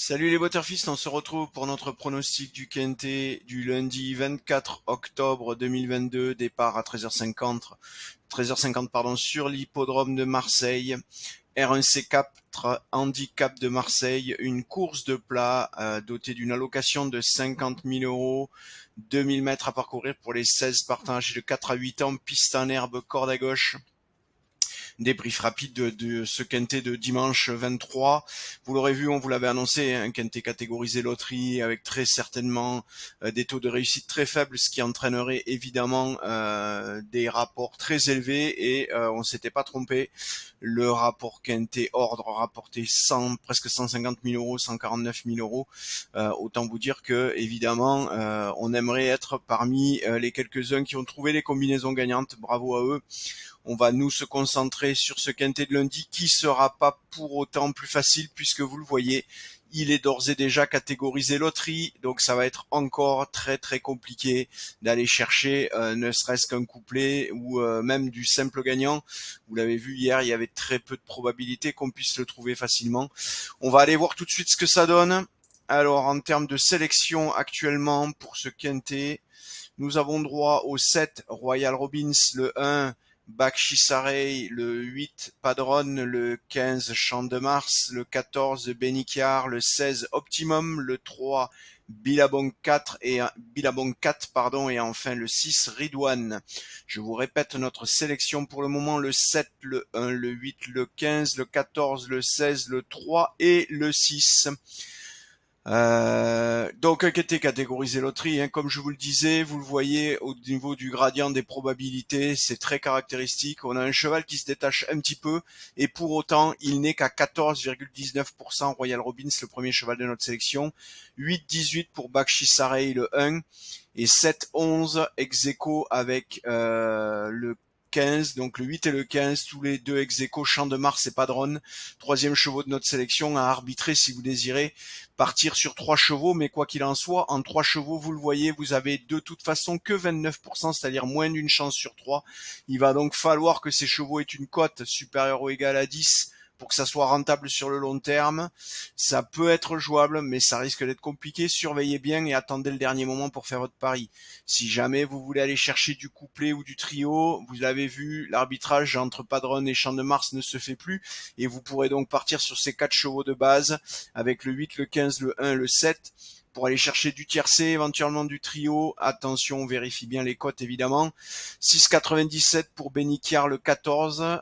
Salut les Butterfist, on se retrouve pour notre pronostic du QNT du lundi 24 octobre 2022, départ à 13h50 pardon, sur l'hippodrome de Marseille. R1C4 handicap de Marseille, une course de plat dotée d'une allocation de 50 000 euros, 2000 mètres à parcourir pour les 16 partants âgés de 4 à 8 ans, piste en herbe, corde à gauche. Débrief rapide de ce quintet de dimanche 23. Vous l'aurez vu, on vous l'avait annoncé, un quintet catégorisé loterie avec très certainement des taux de réussite très faibles, ce qui entraînerait évidemment des rapports très élevés et on s'était pas trompé. Le rapport quintet ordre rapporté presque 150 000 euros, 149 000 euros. Autant vous dire que évidemment on aimerait être parmi les quelques-uns qui ont trouvé les combinaisons gagnantes. Bravo à eux. On va nous se concentrer sur ce quintet de lundi qui sera pas pour autant plus facile puisque vous le voyez, il est d'ores et déjà catégorisé loterie, donc ça va être encore très très compliqué d'aller chercher ne serait-ce qu'un couplet ou même du simple gagnant. Vous l'avez vu hier, il y avait très peu de probabilité qu'on puisse le trouver facilement. On va aller voir tout de suite ce que ça donne. Alors en termes de sélection actuellement pour ce quintet, nous avons droit au 7 Royal Robbins, le 1 Bakshisaray, le 8 Padron, le 15 Champ de Mars, le 14 Benicar, le 16 Optimum, le 3 Billabong 4 et enfin le 6 Ridwan. Je vous répète notre sélection pour le moment: le 7, le 1, le 8, le 15, le 14, le 16, le 3 et le 6. Donc qui était catégorisé loterie, hein, comme je vous le disais, vous le voyez au niveau du gradient des probabilités, c'est très caractéristique. On a un cheval qui se détache un petit peu et pour autant il n'est qu'à 14,19% Royal Robbins, le premier cheval de notre sélection, 8,18 pour Bakshisaray le 1 et 7,11 ex aequo avec le 15, donc le 8 et le 15, tous les deux ex aequo, Champ de Mars et Padron, troisième chevaux de notre sélection à arbitrer si vous désirez partir sur 3 chevaux, mais quoi qu'il en soit, en 3 chevaux, vous le voyez, vous avez de toute façon que 29%, c'est-à-dire moins d'une chance sur 3. Il va donc falloir que ces chevaux aient une cote supérieure ou égale à 10 pour que ça soit rentable sur le long terme. Ça peut être jouable, mais ça risque d'être compliqué. Surveillez bien et attendez le dernier moment pour faire votre pari. Si jamais vous voulez aller chercher du couplet ou du trio, vous l'avez vu, l'arbitrage entre Padron et Champ de Mars ne se fait plus et vous pourrez donc partir sur ces 4 chevaux de base avec le 8, le 15, le 1, le 7 pour aller chercher du tiercé, éventuellement du trio. Attention, vérifie bien les cotes évidemment. 6,97 pour Benicar le 14.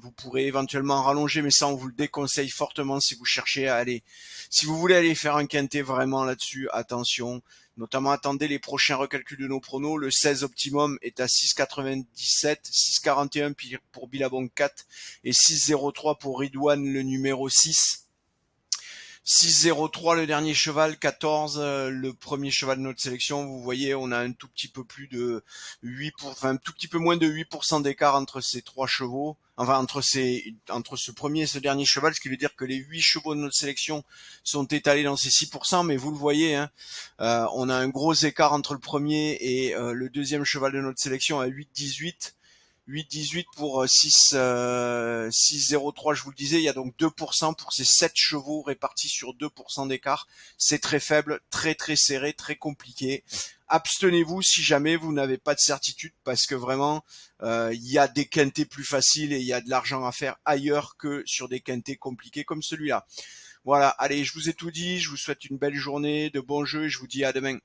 Vous pourrez éventuellement rallonger, mais ça on vous le déconseille fortement si vous cherchez à aller. Si vous voulez aller faire un quintet vraiment là-dessus, attention. Notamment attendez les prochains recalculs de nos pronos. Le 16 Optimum est à 6,97, 6,41 pour Billabong 4 et 6,03 pour Ridwan le numéro 6. 6,03 le dernier cheval, 14 le premier cheval de notre sélection. Vous voyez, on a un tout petit peu plus de 8%, un tout petit peu moins de 8% d'écart entre ces 3 chevaux. Enfin, entre ce premier et ce dernier cheval, ce qui veut dire que les 8 chevaux de notre sélection sont étalés dans ces 6%, mais vous le voyez, hein, on a un gros écart entre le premier et le deuxième cheval de notre sélection à 8,18. 8,18 pour 6,03, je vous le disais, il y a donc 2% pour ces 7 chevaux répartis sur 2% d'écart. C'est très faible, très très serré, très compliqué. Abstenez-vous si jamais vous n'avez pas de certitude parce que vraiment, il y a des quintés plus faciles et il y a de l'argent à faire ailleurs que sur des quintés compliqués comme celui-là. Voilà, allez, je vous ai tout dit, je vous souhaite une belle journée, de bons jeux et je vous dis à demain.